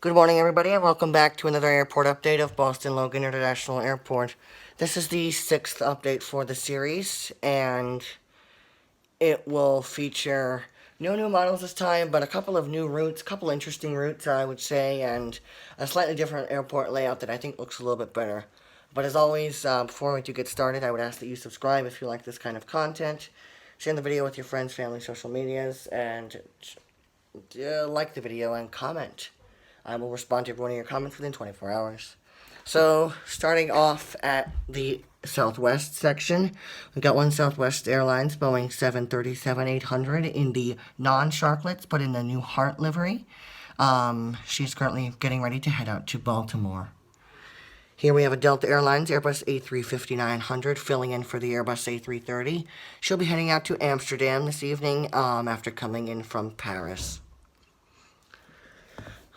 Good morning, everybody, and welcome back to another airport update of Boston Logan International Airport. This is the sixth update for the series, and it will feature no new models this time, but a couple of new routes, a couple interesting routes, I would say, and a slightly different airport layout that I think looks a little bit better. But as always, before we do get started, I would ask that you subscribe if you like this kind of content, share the video with your friends, family, social medias, and like the video and comment. I will respond to every one of your comments within 24 hours. So, starting off at the Southwest section, we've got one Southwest Airlines Boeing 737-800 in the non-Sharklets, but in the new Heart livery. She's currently getting ready to head out to Baltimore. Here we have a Delta Airlines Airbus A350-900 filling in for the Airbus A330. She'll be heading out to Amsterdam this evening after coming in from Paris.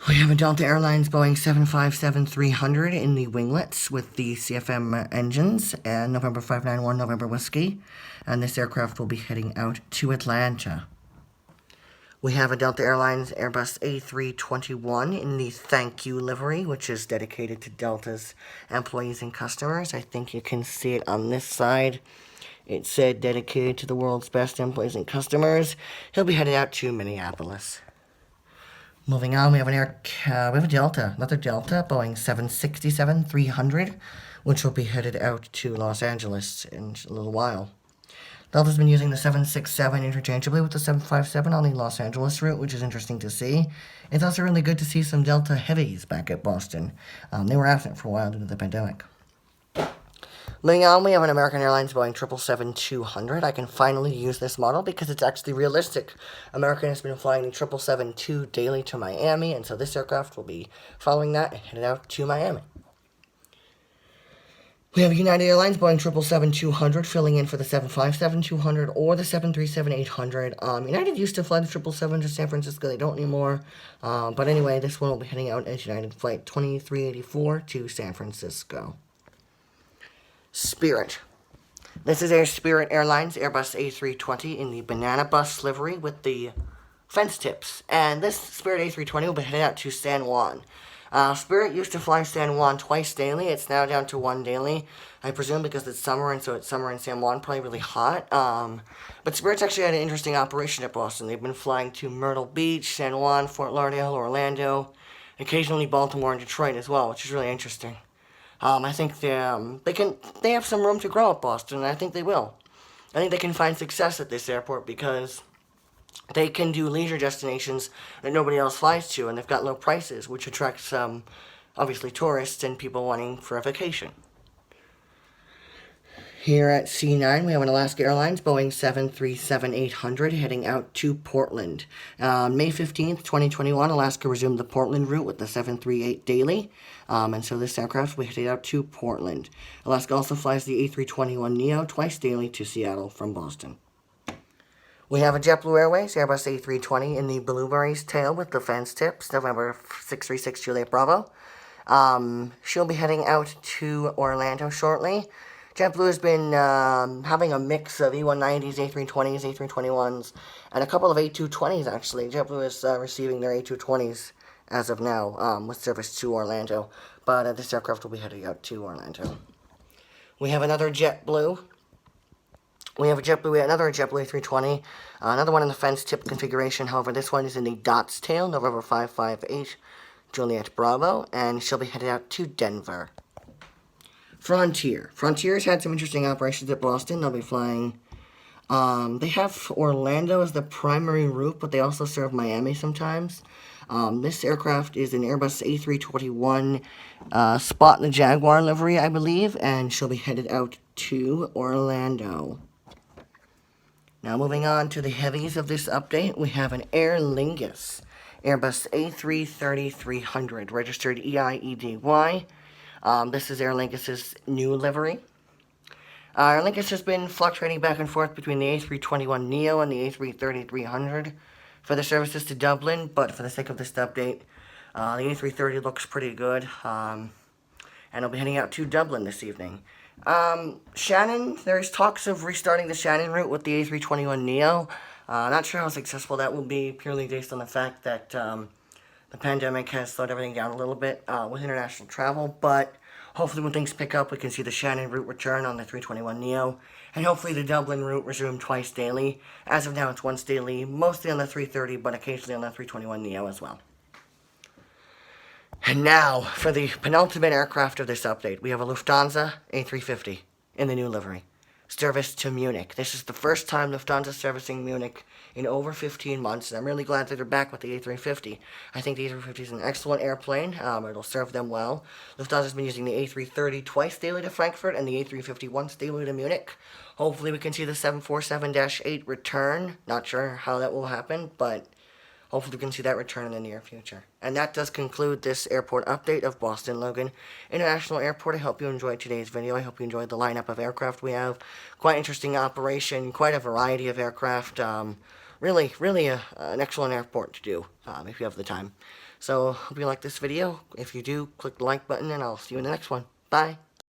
We have a Delta Airlines Boeing 757-300 in the winglets with the CFM engines and November 591 November Whiskey, and this aircraft will be heading out to Atlanta. We have a Delta Airlines Airbus A321 in the Thank You livery, which is dedicated to Delta's employees and customers. I think you can see it on this side. It said dedicated to the world's best employees and customers. He'll be headed out to Minneapolis. Moving on, we have a Delta, another Delta, Boeing 767-300, which will be headed out to Los Angeles in a little while. Delta's been using the 767 interchangeably with the 757 on the Los Angeles route, which is interesting to see. It's also really good to see some Delta heavies back at Boston. They were absent for a while due to the pandemic. Moving on, we have an American Airlines Boeing 777-200. I can finally use this model because it's actually realistic. American has been flying the 777-2 daily to Miami, and so this aircraft will be following that and headed out to Miami. We have United Airlines Boeing 777-200 filling in for the 757-200 or the 737-800. United used to fly the 777 to San Francisco. They don't anymore. But anyway, this one will be heading out as United Flight 2384 to San Francisco. Spirit. This is Air Spirit Airlines Airbus A320 in the banana bus livery with the fence tips. And this Spirit A320 will be headed out to San Juan. Spirit used to fly San Juan twice daily. It's now down to one daily. I presume because it's summer, and so it's summer in San Juan, probably really hot. But Spirit's actually had an interesting operation at Boston. They've been flying to Myrtle Beach, San Juan, Fort Lauderdale, Orlando, occasionally Baltimore and Detroit as well, which is really interesting. I think they have some room to grow at Boston, and I think they will. I think they can find success at this airport because they can do leisure destinations that nobody else flies to, and they've got low prices, which attracts obviously tourists and people wanting for a vacation. Here at C9, we have an Alaska Airlines Boeing 737-800 heading out to Portland. May 15th, 2021, Alaska resumed the Portland route with the 738 daily, and so this aircraft will be headed out to Portland. Alaska also flies the A321neo twice daily to Seattle from Boston. We have a JetBlue Airways Airbus A320 in the Blueberries tail with the fence tips, November 636 Juliet Bravo. She'll be heading out to Orlando shortly. JetBlue has been having a mix of E190s, A320s, A321s, and a couple of A220s, actually. JetBlue is receiving their A220s as of now with service to Orlando, but this aircraft will be heading out to Orlando. We have another JetBlue. Another JetBlue A320, another one in the fence tip configuration. However, this one is in the Dots tail, November 558 Juliet Bravo, and she'll be headed out to Denver. Frontier. Frontier's had some interesting operations at Boston. They'll be flying. They have Orlando as the primary route, but they also serve Miami sometimes. This aircraft is an Airbus A321 Spot the Jaguar livery, I believe, and she'll be headed out to Orlando. Now moving on to the heavies of this update, we have an Aer Lingus Airbus A330-300, registered EIEDY. This is Aer Lingus' new livery. Aer Lingus has been fluctuating back and forth between the A321neo and the A330-300 for the services to Dublin, but for the sake of this update, the A330 looks pretty good, and I'll be heading out to Dublin this evening. Shannon, there's talks of restarting the Shannon route with the A321neo. Not sure how successful that will be, purely based on the fact that the The pandemic has slowed everything down a little bit with international travel, but hopefully when things pick up, we can see the Shannon route return on the 321neo, and hopefully the Dublin route resume twice daily. As of now, it's once daily, mostly on the 330, but occasionally on the 321neo as well. And now, for the penultimate aircraft of this update, we have a Lufthansa A350 in the new livery. Service to Munich. This is the first time Lufthansa is servicing Munich in over 15 months, and I'm really glad that they're back with the A350. I think the A350 is an excellent airplane. It'll serve them well. Lufthansa's been using the A330 twice daily to Frankfurt and the A350 once daily to Munich. Hopefully we can see the 747-8 return. Not sure how that will happen, but hopefully we can see that return in the near future. And that does conclude this airport update of Boston Logan International Airport. I hope you enjoyed today's video. I hope you enjoyed the lineup of aircraft we have. Quite interesting operation, quite a variety of aircraft. Really an excellent airport to do if you have the time. So hope you like this video. If you do, click the like button and I'll see you in the next one. Bye.